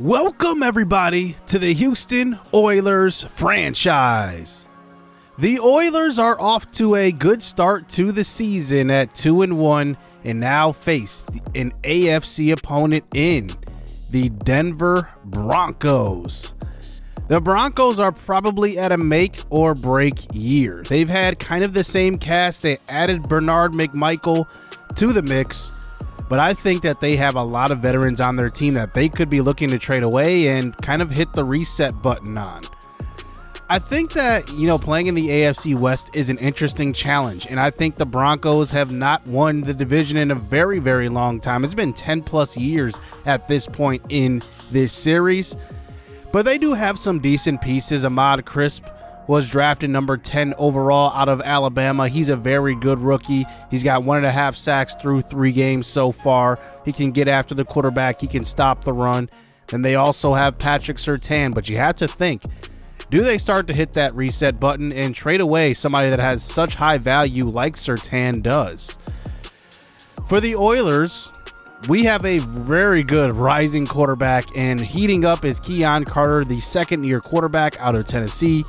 Welcome, everybody, to the Houston Oilers franchise. The Oilers are off to a good start to the season at 2-1 and now face an AFC opponent in the Denver Broncos. The Broncos are probably at a make or break year. They've had kind of the same cast. They added Bernard McMichael to the mix, but I think that they have a lot of veterans on their team that they could be looking to trade away and kind of hit the reset button on. I think that, playing in the AFC West is an interesting challenge, and I think the Broncos have not won the division in a very, very long time. It's been 10 plus years at this point in this series, but they do have some decent pieces. Ahmad Crisp was drafted number 10 overall out of Alabama. He's a very good rookie. He's got 1.5 sacks through 3 games so far. He can get after the quarterback. He can stop the run. And they also have Patrick Surtain, but you have to think, do they start to hit that reset button and trade away somebody that has such high value like Surtain does? For the Oilers, we have a very good rising quarterback, and heating up is Keon Carter, the second-year quarterback out of Tennessee.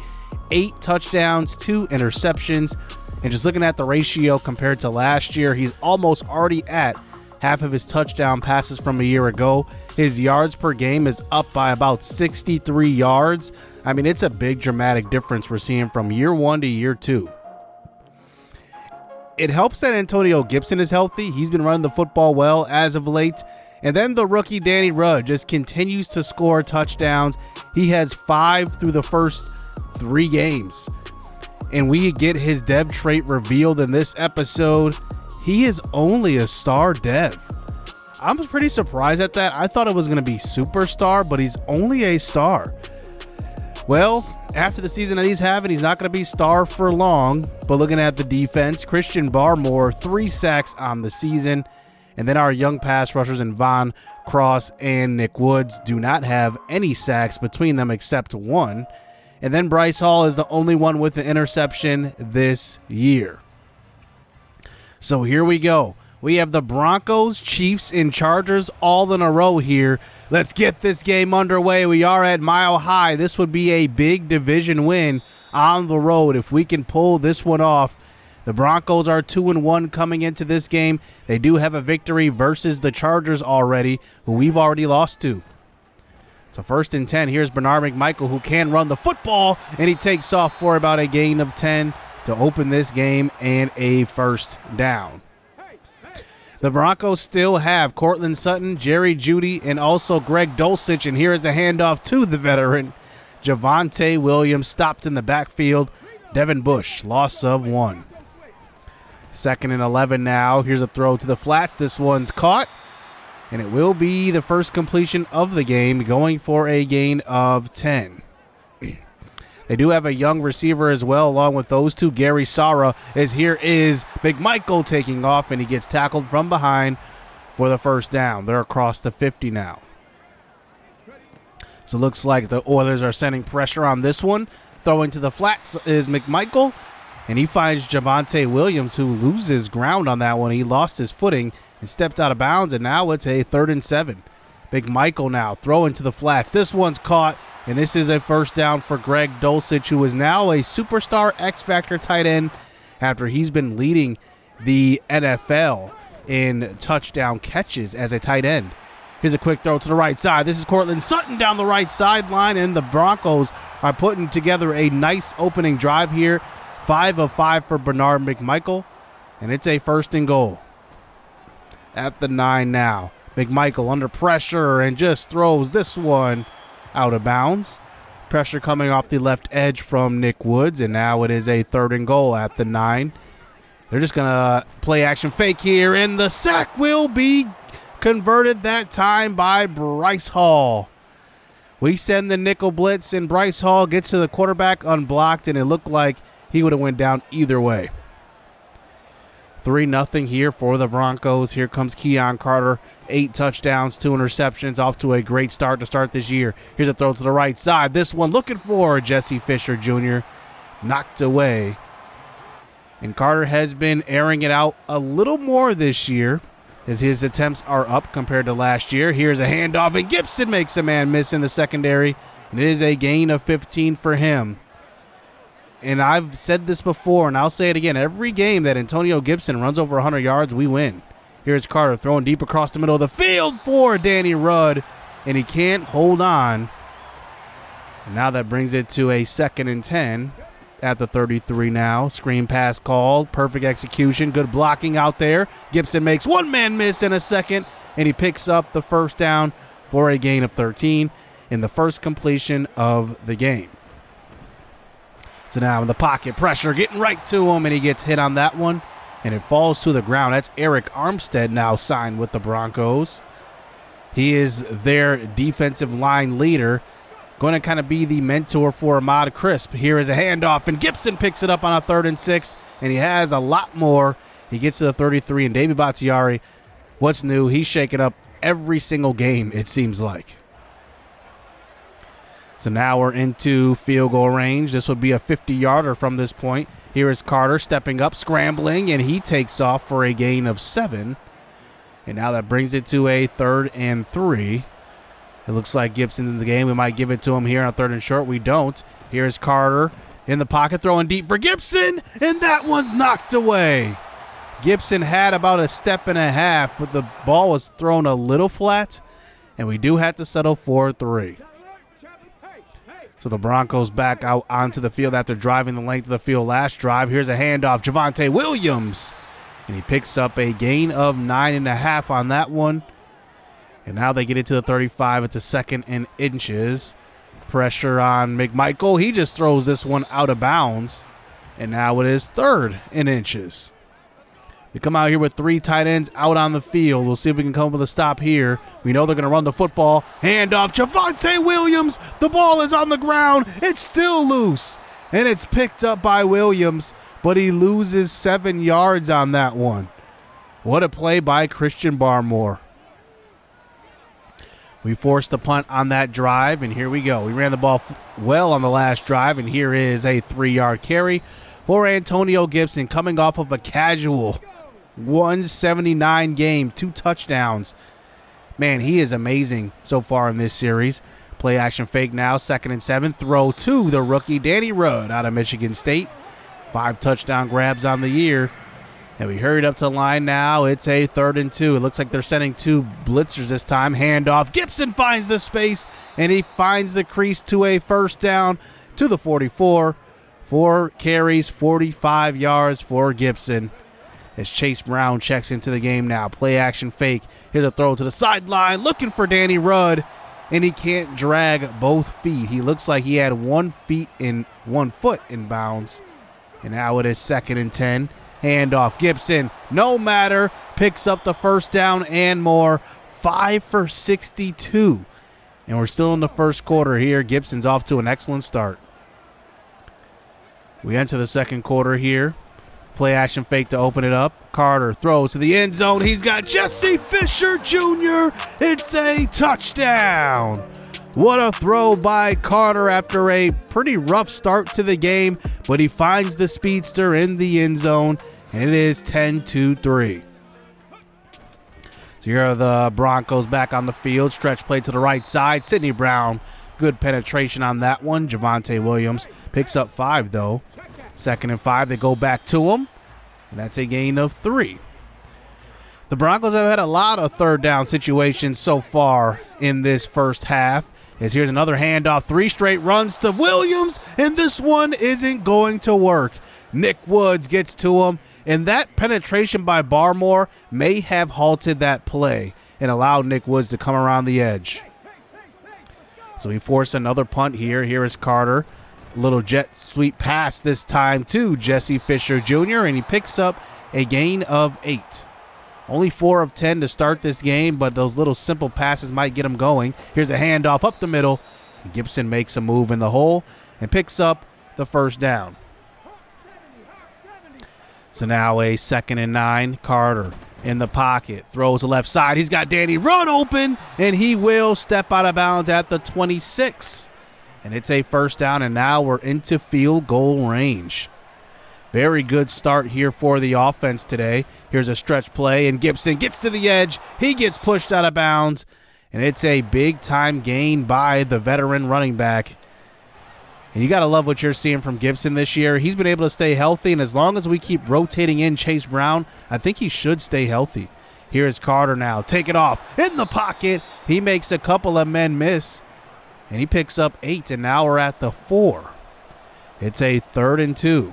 8 touchdowns, 2 interceptions, and just looking at the ratio compared to last year, he's almost already at half of his touchdown passes from a year ago. His yards per game is up by about 63 yards. I mean, it's a big dramatic difference we're seeing from year 1 to year 2. It helps that Antonio Gibson is healthy. He's been running the football well as of late. And then the rookie Danny Rudd just continues to score touchdowns. He has 5 through the first 3 games. And we get his dev trait revealed in this episode. He is only a star dev. I'm pretty surprised at that. I thought it was going to be superstar, but he's only a star. Well, after the season that he's having, he's not going to be star for long. But looking at the defense, Christian Barmore, 3 sacks on the season. And then our young pass rushers in Von Cross and Nick Woods do not have any sacks between them except 1. And then Bryce Hall is the only one with an interception this year. So here we go. We have the Broncos, Chiefs, and Chargers all in a row here. Let's get this game underway. We are at Mile High. This would be a big division win on the road if we can pull this one off. The Broncos are 2-1 coming into this game. They do have a victory versus the Chargers already, who we've already lost to. So 1st and 10, here's Bernard McMichael, who can run the football, and he takes off for about a gain of 10 to open this game and a first down. The Broncos still have Cortland Sutton, Jerry Jeudy, and also Greg Dulcich, and here is a handoff to the veteran. Javonte Williams stopped in the backfield. Devin Bush, loss of 1. 2nd and 11 now. Here's a throw to the flats. This one's caught. And it will be the first completion of the game, going for a gain of 10. They do have a young receiver as well, along with those two. Gary Sara, as here is McMichael taking off, and he gets tackled from behind for the first down. They're across the 50 now. So it looks like the Oilers are sending pressure on this one. Throwing to the flats is McMichael, and he finds Javonte Williams, who loses ground on that one. He lost his footing and stepped out of bounds, and now it's a 3rd and 7. McMichael now throwing to the flats. This one's caught, and this is a first down for Greg Dulcich, who is now a superstar X-Factor tight end after he's been leading the NFL in touchdown catches as a tight end. Here's a quick throw to the right side. This is Cortland Sutton down the right sideline, and the Broncos are putting together a nice opening drive here. 5 of 5 for Bernard McMichael, and it's a 1st and goal. At the 9 now. McMichael under pressure and just throws this one out of bounds. Pressure coming off the left edge from Nick Woods, and now it is a 3rd and goal at the 9. They're just going to play action fake here, and the sack will be converted that time by Bryce Hall. We send the nickel blitz, and Bryce Hall gets to the quarterback unblocked, and it looked like he would have went down either way. 3-0 here for the Broncos. Here comes Keon Carter. 8 touchdowns, 2 interceptions. Off to a great start to start this year. Here's a throw to the right side. This one looking for Jesse Fisher Jr. Knocked away. And Carter has been airing it out a little more this year. as his attempts are up compared to last year. Here's a handoff, and Gibson makes a man miss in the secondary, and it is a gain of 15 for him. And I've said this before, and I'll say it again. Every game that Antonio Gibson runs over 100 yards, we win. Here's Carter throwing deep across the middle of the field for Danny Rudd, and he can't hold on. And now that brings it to a 2nd and 10 at the 33 now. Screen pass called. Perfect execution. Good blocking out there. Gibson makes one man miss in a second, and he picks up the first down for a gain of 13 in the first completion of the game. So now in the pocket, pressure getting right to him, and he gets hit on that one, and it falls to the ground. That's Eric Armstead now signed with the Broncos. He is their defensive line leader, going to kind of be the mentor for Ahmad Crisp. Here is a handoff, and Gibson picks it up on a 3rd and 6, and he has a lot more. He gets to the 33, and David Bakhtiari, what's new? He's shaking up every single game, it seems like. So now we're into field goal range. This would be a 50-yarder from this point. Here is Carter stepping up, scrambling, and he takes off for a gain of 7. And now that brings it to a 3rd and 3. It looks like Gibson's in the game. We might give it to him here on 3rd and short. We don't. Here's Carter in the pocket, throwing deep for Gibson, and that one's knocked away. Gibson had about a step and a half, but the ball was thrown a little flat, and we do have to settle for 3. So the Broncos back out onto the field after driving the length of the field last drive. Here's a handoff, Javonte Williams, and he picks up a gain of 9.5 on that one. And now they get it to the 35. It's a 2nd and inches. Pressure on McMichael. He just throws this one out of bounds. And now it is 3rd and inches. They come out here with 3 tight ends out on the field. We'll see if we can come up with a stop here. We know they're going to run the football. Handoff, Javonte Williams. The ball is on the ground. It's still loose. And it's picked up by Williams, but he loses 7 yards on that one. What a play by Christian Barmore. We forced a punt on that drive, and here we go. We ran the ball well on the last drive, and here is a 3-yard carry for Antonio Gibson coming off of a casual 179 game, 2 touchdowns. Man, he is amazing so far in this series. Play action fake now, 2nd and 7. Throw to the rookie Danny Rudd out of Michigan State. 5 touchdown grabs on the year. And we hurried up to the line now. It's a 3rd and 2. It looks like they're sending 2 blitzers this time. Handoff. Gibson finds the space, and he finds the crease to a first down to the 44. 4 carries, 45 yards for Gibson. As Chase Brown checks into the game now. Play action fake. Here's a throw to the sideline, looking for Danny Rudd, and he can't drag both feet. He looks like he had 1 foot in bounds. And now it is 2nd and 10. Handoff. Gibson, no matter, picks up the first down and more. 5 for 62. And we're still in the first quarter here. Gibson's off to an excellent start. We enter the second quarter here. Play action fake to open it up. Carter throws to the end zone. He's got Jesse Fisher Jr. It's a touchdown. What a throw by Carter after a pretty rough start to the game, but he finds the speedster in the end zone, and it is 10-3. So here are the Broncos back on the field. Stretch play to the right side. Sidney Brown, good penetration on that one. Javonte Williams picks up 5, though. 2nd and 5, they go back to him, and that's a gain of 3. The Broncos have had a lot of 3rd down situations so far in this first half. As here's another handoff, 3 straight runs to Williams, and this one isn't going to work. Nick Woods gets to him, and that penetration by Barmore may have halted that play and allowed Nick Woods to come around the edge. So we force another punt here. Here is Carter. Little jet sweep pass this time to Jesse Fisher Jr., and he picks up a gain of 8. Only 4 of 10 to start this game, but those little simple passes might get him going. Here's a handoff up the middle. Gibson makes a move in the hole and picks up the first down. So now a 2nd and 9. Carter in the pocket. Throws to left side. He's got Danny Rudd open, and he will step out of bounds at the 26. And it's a first down, and now we're into field goal range. Very good start here for the offense today. Here's a stretch play, and Gibson gets to the edge. He gets pushed out of bounds, and it's a big-time gain by the veteran running back. And you got to love what you're seeing from Gibson this year. He's been able to stay healthy, and as long as we keep rotating in Chase Brown, I think he should stay healthy. Here is Carter now. Take it off. In the pocket. He makes a couple of men miss, and he picks up 8, and now we're at the 4. It's a 3rd and 2.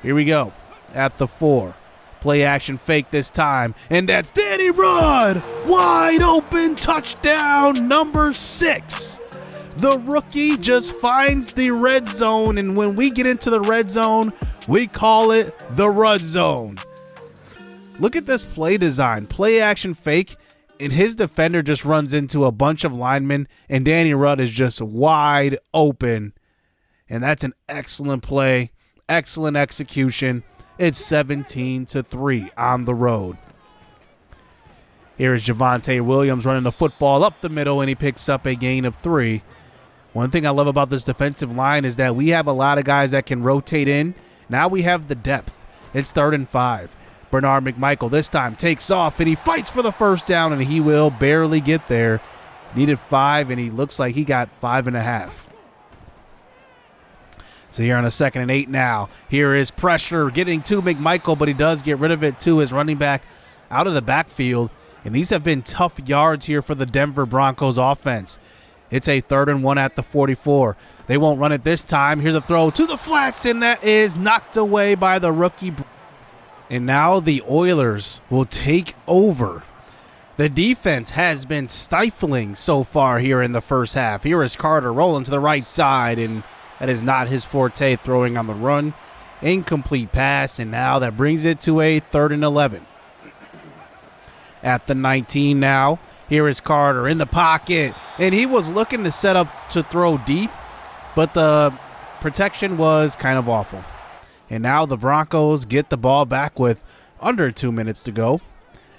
Here we go at the 4. Play action fake this time, and that's Danny Rudd. Wide open touchdown number 6. The rookie just finds the red zone, and when we get into the red zone, we call it the Rudd zone. Look at this play design. Play action fake, and his defender just runs into a bunch of linemen, and Danny Rudd is just wide open. And that's an excellent play, excellent execution. It's 17-3 on the road. Here is Javonte Williams running the football up the middle, and he picks up a gain of 3. One thing I love about this defensive line is that we have a lot of guys that can rotate in. Now we have the depth. It's 3rd and 5. Bernard McMichael this time takes off, and he fights for the first down, and he will barely get there. Needed 5, and he looks like he got 5.5. So here on a 2nd and 8 now. Here is pressure getting to McMichael, but he does get rid of it to his running back out of the backfield. And these have been tough yards here for the Denver Broncos offense. It's a 3rd and 1 at the 44. They won't run it this time. Here's a throw to the flats, and that is knocked away by the rookie. And now the Oilers will take over. The defense has been stifling so far here in the first half. Here is Carter rolling to the right side, and that is not his forte, throwing on the run. Incomplete pass, and now that brings it to a 3rd and 11. At the 19 now. Here is Carter in the pocket, and he was looking to set up to throw deep, but the protection was kind of awful. And now the Broncos get the ball back with under 2 minutes to go,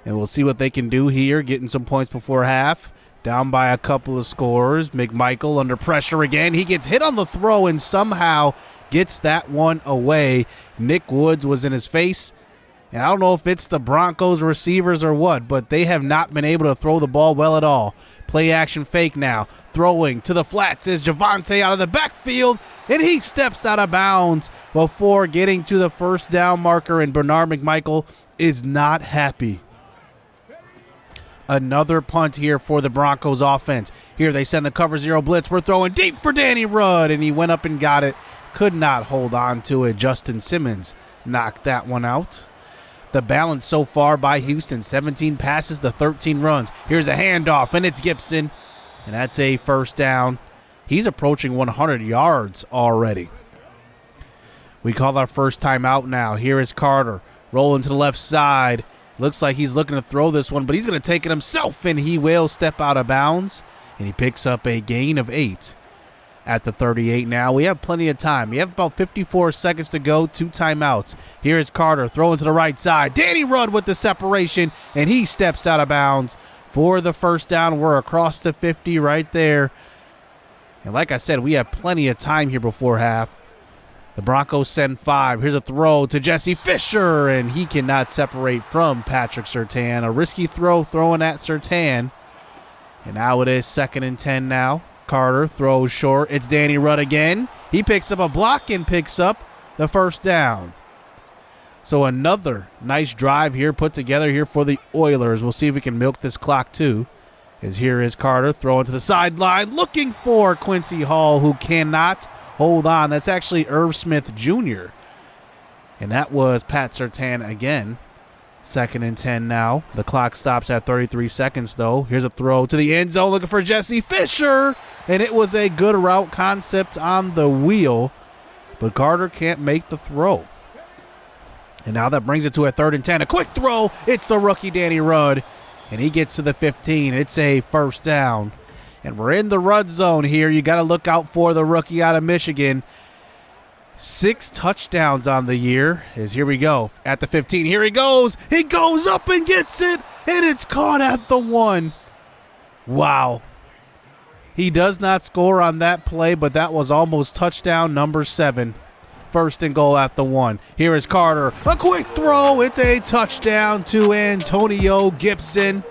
and we'll see what they can do here, getting some points before half. Down by a couple of scores. McMichael under pressure again. He gets hit on the throw and somehow gets that one away. Nick Woods was in his face. And I don't know if it's the Broncos receivers or what, but they have not been able to throw the ball well at all. Play action fake now. Throwing to the flats is Javonte out of the backfield, and he steps out of bounds before getting to the first down marker, and Bernard McMichael is not happy. Another punt here for the Broncos offense. Here they send the cover 0 blitz. We're throwing deep for Danny Rudd, and he went up and got it. Could not hold on to it. Justin Simmons knocked that one out. The balance so far by Houston, 17 passes to 13 runs. Here's a handoff, and it's Gibson, and that's a first down. He's approaching 100 yards already. We call our first timeout now. Here is Carter rolling to the left side. Looks like he's looking to throw this one, but he's going to take it himself, and he will step out of bounds, and he picks up a gain of 8. At the 38 now, we have plenty of time. We have about 54 seconds to go, 2 timeouts. Here is Carter throwing to the right side. Danny Rudd with the separation, and he steps out of bounds for the first down. We're across the 50 right there. And like I said, we have plenty of time here before half. The Broncos send 5. Here's a throw to Jesse Fisher, and he cannot separate from Patrick Surtain. A risky throw throwing at Surtain. And now it is 2nd and 10 now. Carter throws short. It's Danny Rudd again. He picks up a block and picks up the first down. So another nice drive here put together here for the Oilers. We'll see if we can milk this clock too. As here is Carter throwing to the sideline, looking for Quincy Hall, who cannot hold on. That's actually Irv Smith Jr. And that was Pat Surtain again. 2nd and 10 now. The clock stops at 33 seconds, though. Here's a throw to the end zone looking for Jesse Fisher. And it was a good route concept on the wheel. But Carter can't make the throw. And now that brings it to a 3rd and 10. A quick throw. It's the rookie Danny Rudd. And he gets to the 15. It's a first down. And we're in the Rudd zone here. You got to look out for the rookie out of Michigan. 6 touchdowns on the year. Here we go. At the 15. Here he goes. He goes up and gets it. And it's caught at the 1. Wow. He does not score on that play, but that was almost touchdown number 7 First and goal at the 1. Here is Carter. A quick throw. It's a touchdown to Antonio Gibson.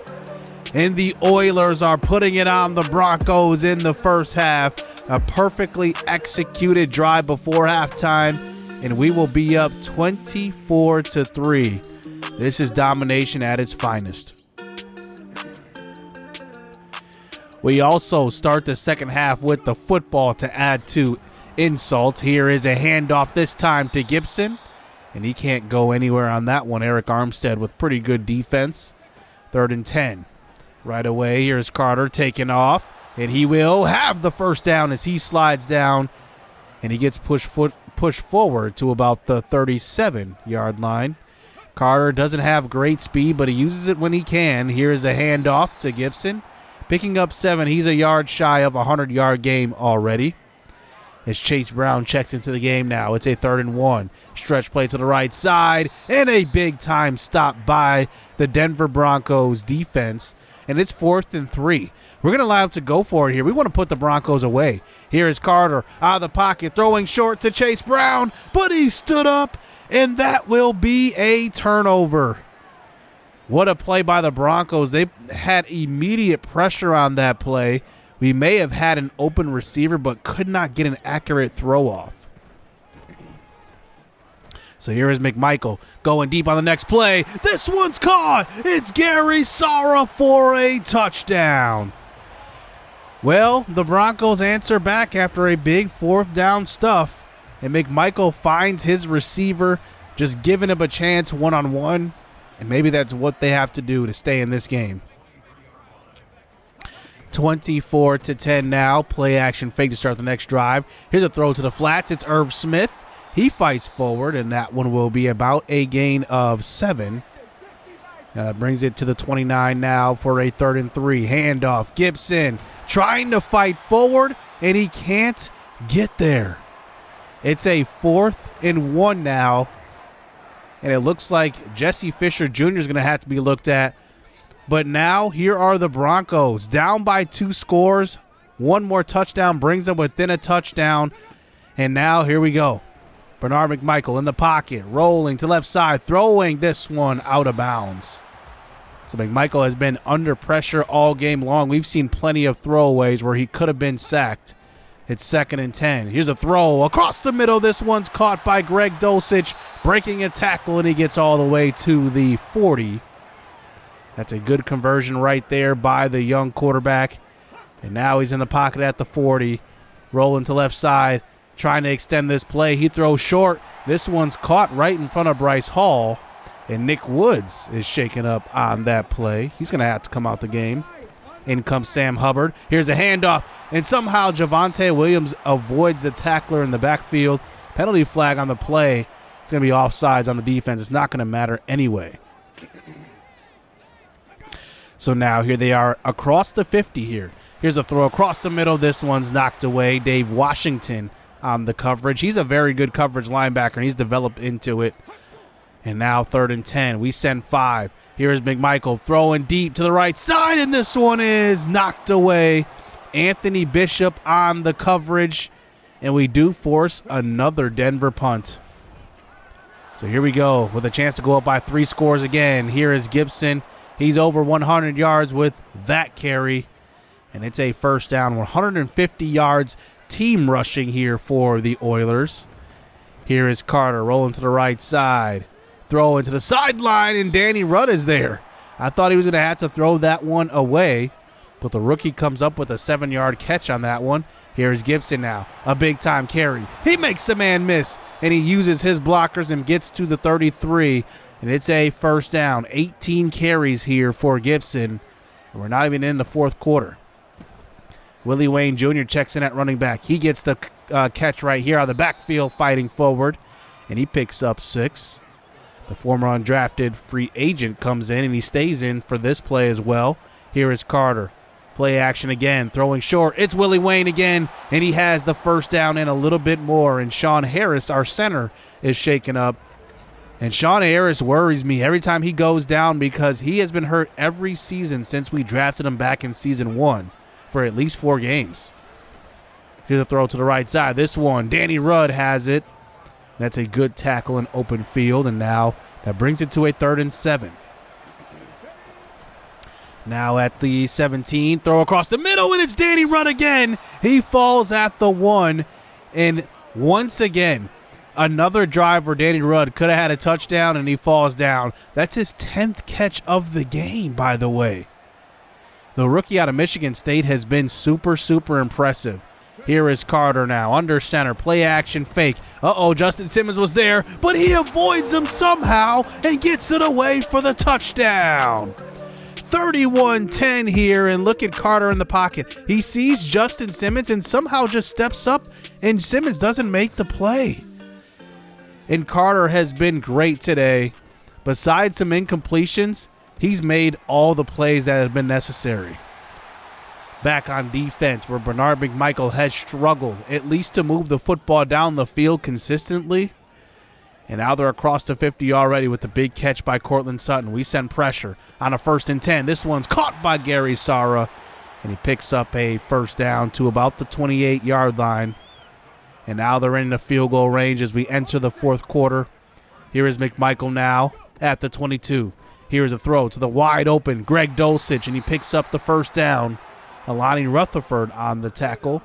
And the Oilers are putting it on the Broncos in the first half. A perfectly executed drive before halftime, and we will be up 24-3. This is domination at its finest. We also start the second half with the football to add to insult. Here is a handoff this time to Gibson, and he can't go anywhere on that one. Eric Armstead with pretty good defense. 3rd and 10. Right away, here's Carter taking off, and he will have the first down as he slides down, and he gets pushed forward to about the 37-yard line. Carter doesn't have great speed, but he uses it when he can. Here's a handoff to Gibson. Picking up 7. He's a yard shy of a 100-yard game already. As Chase Brown checks into the game now, it's a 3rd and 1. Stretch play to the right side, and a big-time stop by the Denver Broncos defense. And it's 4th and 3. We're going to allow him to go for it here. We want to put the Broncos away. Here is Carter out of the pocket, throwing short to Chase Brown, but he stood up, and that will be a turnover. What a play by the Broncos. They had immediate pressure on that play. We may have had an open receiver, but could not get an accurate throw off. So here is McMichael going deep on the next play. This one's caught. It's Gary Sara for a touchdown. Well, the Broncos answer back after a big 4th down stuff. And McMichael finds his receiver, just giving him a chance one-on-one. And maybe that's what they have to do to stay in this game. 24-10 now. Play action fake to start the next drive. Here's a throw to the flats. It's Irv Smith. He fights forward, and that one will be about a gain of 7. Brings it to the 29 now for a 3rd and 3. Handoff. Gibson trying to fight forward, and he can't get there. It's a 4th and 1 now, and it looks like Jesse Fisher Jr. is going to have to be looked at. But now here are the Broncos down by 2 scores. One more touchdown brings them within a touchdown, and now here we go. Bernard McMichael in the pocket, rolling to left side, throwing this one out of bounds. So McMichael has been under pressure all game long. We've seen plenty of throwaways where he could have been sacked. It's 2nd and 10. Here's a throw across the middle. This one's caught by Greg Dulcich, breaking a tackle, and he gets all the way to the 40. That's a good conversion right there by the young quarterback. And now he's in the pocket at the 40, rolling to left side. Trying to extend this play. He throws short. This one's caught right in front of Bryce Hall. And Nick Woods is shaken up on that play. He's going to have to come out the game. In comes Sam Hubbard. Here's a handoff. And somehow Javonte Williams avoids the tackler in the backfield. Penalty flag on the play. It's going to be offsides on the defense. It's not going to matter anyway. So now here they are across the 50 here. Here's a throw across the middle. This one's knocked away. Dave Washington on the coverage. He's a very good coverage linebacker, and he's developed into it. And now 3rd and 10. We send 5. Here's McMichael throwing deep to the right side, and this one is knocked away. Anthony Bishop on the coverage, and we do force another Denver punt. So here we go with a chance to go up by 3 scores again. Here is Gibson. He's over 100 yards with that carry, and it's a first down, 150 yards. Team rushing here for the Oilers. Here is Carter rolling to the right side. Throw into the sideline, and Danny Rudd is there. I thought he was going to have to throw that one away, but the rookie comes up with a 7-yard catch on that one. Here's Gibson now, a big-time carry. He makes a man miss, and he uses his blockers and gets to the 33, and it's a first down. 18 carries here for Gibson, and we're not even in the 4th quarter. Willie Wayne Jr. checks in at running back. He gets the catch right here out of the backfield fighting forward, and he picks up 6. The former undrafted free agent comes in, and he stays in for this play as well. Here is Carter. Play action again, throwing short. It's Willie Wayne again, and he has the first down and a little bit more. And Sean Harris, our center, is shaken up. And Sean Harris worries me every time he goes down because he has been hurt every season since we drafted him back in season 1 for at least 4 games. Here's a throw to the right side. This one, Danny Rudd has it. That's a good tackle in open field, and now that brings it to a 3rd and 7. Now at the 17, throw across the middle, and it's Danny Rudd again. He falls at the 1, and once again, another drive where Danny Rudd could have had a touchdown, and he falls down. That's his 10th catch of the game, by the way. The rookie out of Michigan State has been super, super impressive. Here is Carter now, under center, play action fake. Justin Simmons was there, but he avoids him somehow and gets it away for the touchdown. 31-10 here, and look at Carter in the pocket. He sees Justin Simmons and somehow just steps up, and Simmons doesn't make the play. And Carter has been great today. Besides some incompletions, he's made all the plays that have been necessary. Back on defense, where Bernard McMichael has struggled, at least to move the football down the field consistently. And now they're across the 50 already with the big catch by Cortland Sutton. We send pressure on a 1st and 10. This one's caught by Gary Sara, and he picks up a first down to about the 28-yard line. And now they're in the field goal range as we enter the 4th quarter. Here is McMichael now at the 22. Here is a throw to the wide open Greg Dulcich, and he picks up the first down. Alani Rutherford on the tackle.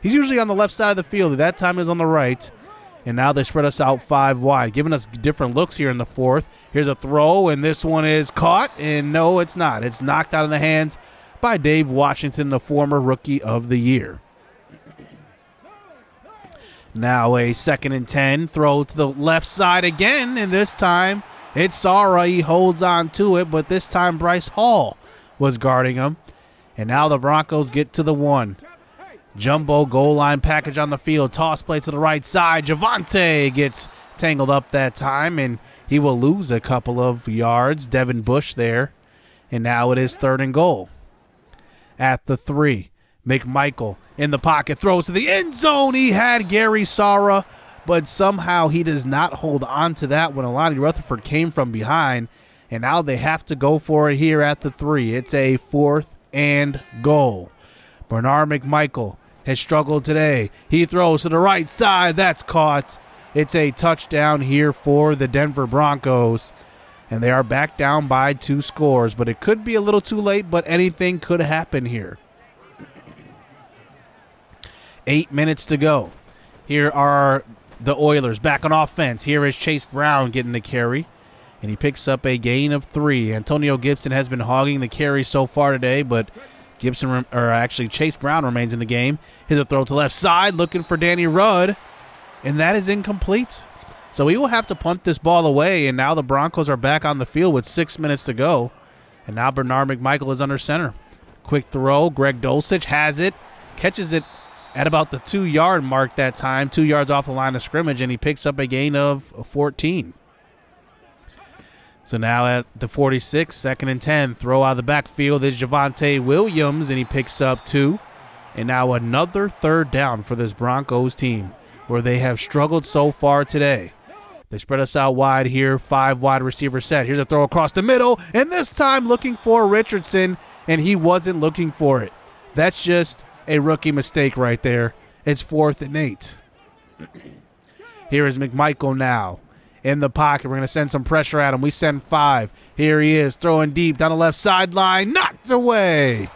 He's usually on the left side of the field. That time is on the right. And now they spread us out 5 wide, giving us different looks here in the 4th. Here's a throw, and this one is caught. And no, it's not. It's knocked out of the hands by Dave Washington, the former Rookie of the Year. Now a 2nd and 10, throw to the left side again, and this time it's Sara. He holds on to it, but this time Bryce Hall was guarding him. And now the Broncos get to the 1. Jumbo goal line package on the field. Toss play to the right side. Javonte gets tangled up that time, and he will lose a couple of yards. Devin Bush there. And now it is 3rd and goal. At the 3, McMichael in the pocket. Throws to the end zone. He had Gary Sara, but somehow he does not hold on to that when Alani Rutherford came from behind. And now they have to go for it here at the 3. It's a 4th and goal. Bernard McMichael has struggled today. He throws to the right side. That's caught. It's a touchdown here for the Denver Broncos. And they are back down by 2 scores. But it could be a little too late, but anything could happen here. 8 minutes to go. Here are the Oilers back on offense. Here is Chase Brown getting the carry. And he picks up a gain of 3. Antonio Gibson has been hogging the carry so far today, but Chase Brown remains in the game. Here's a throw to left side, looking for Danny Rudd, and that is incomplete. So he will have to punt this ball away, and now the Broncos are back on the field with 6 minutes to go. And now Bernard McMichael is under center. Quick throw, Greg Dulcich has it, catches it at about the 2-yard mark that time, 2 yards off the line of scrimmage, and he picks up a gain of 14. So now at the 46, 2nd and 10, throw out of the backfield is Javonte Williams, and he picks up 2. And now another 3rd down for this Broncos team, where they have struggled so far today. They spread us out wide here, 5 wide receiver set. Here's a throw across the middle, and this time looking for Richardson, and he wasn't looking for it. That's just a rookie mistake right there. It's 4th and 8. Here is McMichael now. In the pocket, we're going to send some pressure at him. We send 5. Here he is, throwing deep down the left sideline, knocked away.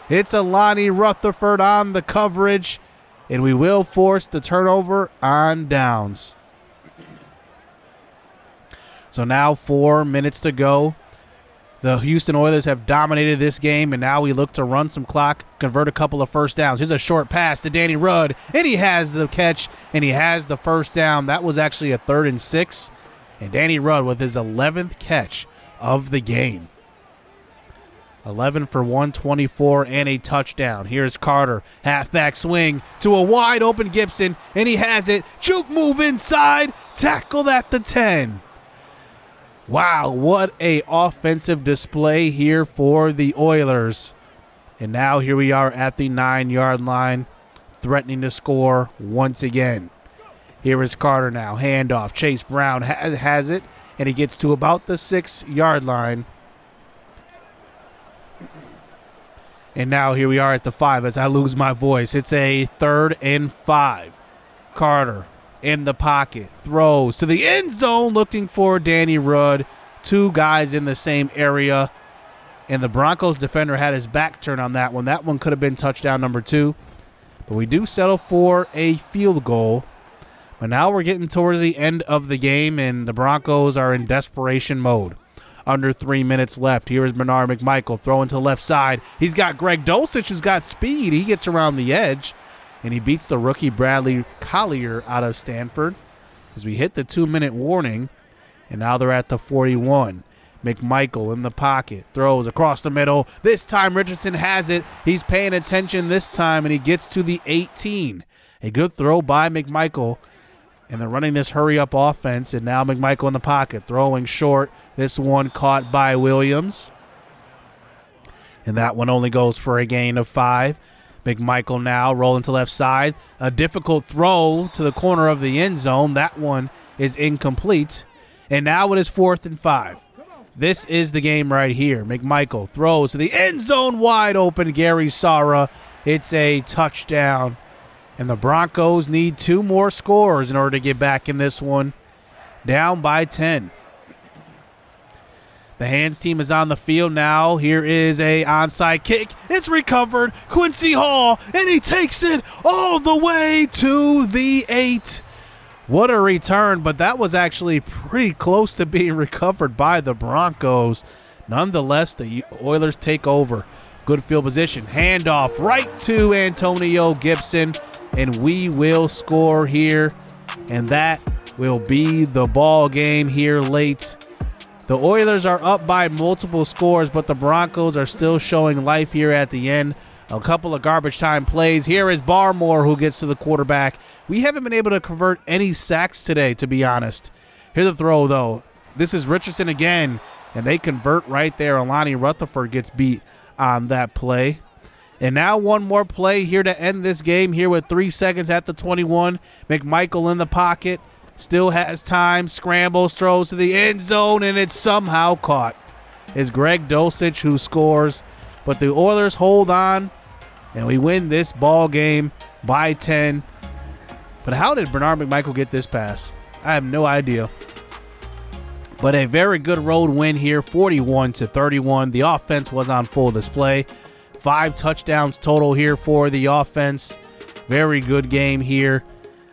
It's Alani Rutherford on the coverage, and we will force the turnover on downs. So now 4 minutes to go. The Houston Oilers have dominated this game, and now we look to run some clock, convert a couple of first downs. Here's a short pass to Danny Rudd, and he has the catch, and he has the first down. That was actually a 3rd and 6, and Danny Rudd with his 11th catch of the game. 11 for 124 and a touchdown. Here's Carter, halfback swing to a wide open Gibson, and he has it. Juke move inside, tackled at the 10. Wow, what a offensive display here for the Oilers. And now here we are at the 9-yard line, threatening to score once again. Here is Carter now, handoff. Chase Brown has it, and he gets to about the 6-yard line. And now here we are at the 5 as I lose my voice. It's a 3rd and 5. Carter in the pocket, throws to the end zone looking for Danny Rudd. Two guys in the same area, and the Broncos defender had his back turned on that one. That one could have been touchdown number 2, but we do settle for a field goal. But now we're getting towards the end of the game, and the Broncos are in desperation mode. Under 3 minutes left. Here is Bernard McMichael throwing to the left side. He's got Greg Dulcich, who's got speed. He gets around the edge, and he beats the rookie Bradley Collier out of Stanford as we hit the 2-minute warning, and now they're at the 41. McMichael in the pocket, throws across the middle. This time Richardson has it. He's paying attention this time, and he gets to the 18. A good throw by McMichael, and they're running this hurry-up offense, and now McMichael in the pocket, throwing short. This one caught by Williams, and that one only goes for a gain of 5. McMichael now rolling to left side. A difficult throw to the corner of the end zone. That one is incomplete, and now it is 4th and 5. This is the game right here. McMichael throws to the end zone, wide open. Gary Sara. It's a touchdown. And the Broncos need 2 more scores in order to get back in this one. Down by 10. The hands team is on the field now. Here is a onside kick. It's recovered. Quincy Hall, and he takes it all the way to the 8. What a return, but that was actually pretty close to being recovered by the Broncos. Nonetheless, the Oilers take over. Good field position. Handoff right to Antonio Gibson, and we will score here, and that will be the ball game here late. The Oilers are up by multiple scores, but the Broncos are still showing life here at the end. A couple of garbage time plays. Here is Barmore who gets to the quarterback. We haven't been able to convert any sacks today, to be honest. Here's the throw, though. This is Richardson again, and they convert right there. Alani Rutherford gets beat on that play. And now one more play here to end this game here with 3 seconds at the 21. McMichael in the pocket. Still has time, scrambles, throws to the end zone, and it's somehow caught. It's Greg Dulcich who scores, but the Oilers hold on, and we win this ball game by 10. But how did Bernard McMichael get this pass? I have no idea. But a very good road win here, 41-31. The offense was on full display. 5 touchdowns total here for the offense. Very good game here.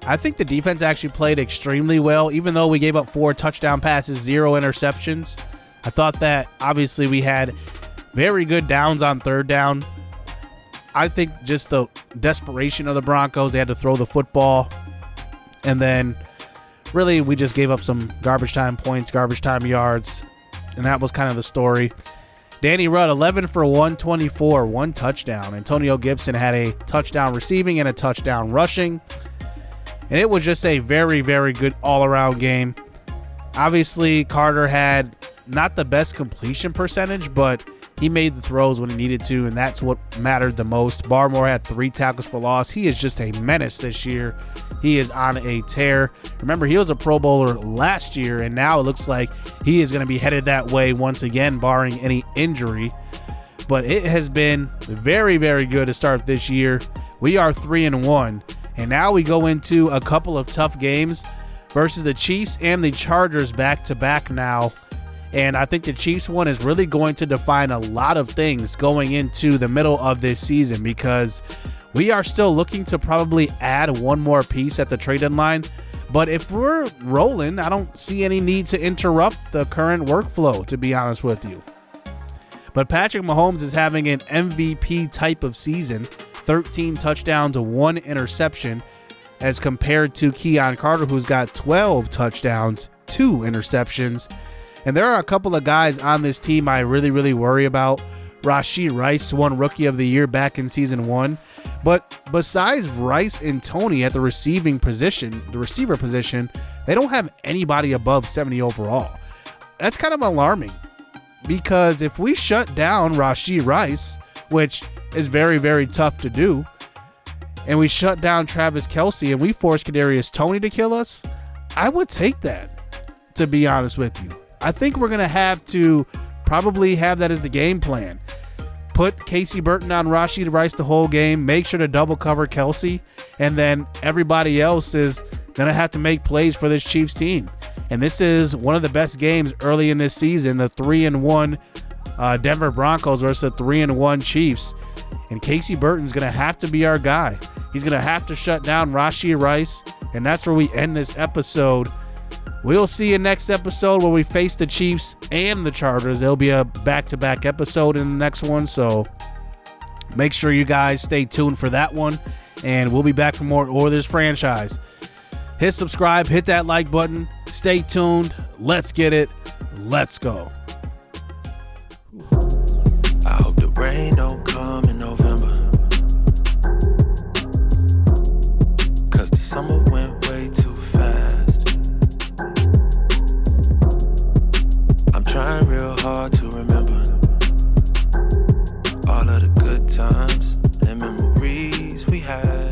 I think the defense actually played extremely well, even though we gave up 4 touchdown passes, 0 interceptions. I thought that obviously we had very good downs on 3rd down. I think just the desperation of the Broncos, they had to throw the football. And then really we just gave up some garbage time points, garbage time yards. And that was kind of the story. Danny Rudd, 11 for 124, 1 touchdown. Antonio Gibson had a touchdown receiving and a touchdown rushing. And it was just a very, very good all-around game. Obviously, Carter had not the best completion percentage, but he made the throws when he needed to, and that's what mattered the most. Barmore had 3 tackles for loss. He is just a menace this year. He is on a tear. Remember, he was a Pro Bowler last year, and now it looks like he is going to be headed that way once again, barring any injury. But it has been very, very good to start this year. We are 3-1. And now we go into a couple of tough games versus the Chiefs and the Chargers back-to-back now. And I think the Chiefs one is really going to define a lot of things going into the middle of this season, because we are still looking to probably add one more piece at the trade deadline. But if we're rolling, I don't see any need to interrupt the current workflow, to be honest with you. But Patrick Mahomes is having an MVP type of season. 13 touchdowns to 1 interception, as compared to Keon Carter, who's got 12 touchdowns, 2 interceptions. And there are a couple of guys on this team I really, really worry about. Rashee Rice won Rookie of the Year back in Season 1. But besides Rice and Tony at the receiver position, they don't have anybody above 70 overall. That's kind of alarming, because if we shut down Rashee Rice, which is very, very tough to do, and we shut down Travis Kelce and we force Kadarius Toney to kill us, I would take that, to be honest with you. I think we're going to have to probably have that as the game plan. Put Casey Burton on Rashee Rice the whole game, make sure to double cover Kelce, and then everybody else is going to have to make plays for this Chiefs team. And this is one of the best games early in this season, the 3-1 Denver Broncos versus the 3-1 Chiefs. And Casey Burton's going to have to be our guy. He's going to have to shut down Rashee Rice. And that's where we end this episode. We'll see you next episode where we face the Chiefs and the Chargers. There'll be a back-to-back episode in the next one. So make sure you guys stay tuned for that one. And we'll be back for more Oilers franchise. Hit subscribe, hit that like button. Stay tuned. Let's get it. Let's go. I hope the rain don't come in November, 'cause the summer went way too fast. I'm trying real hard to remember all of the good times and memories we had.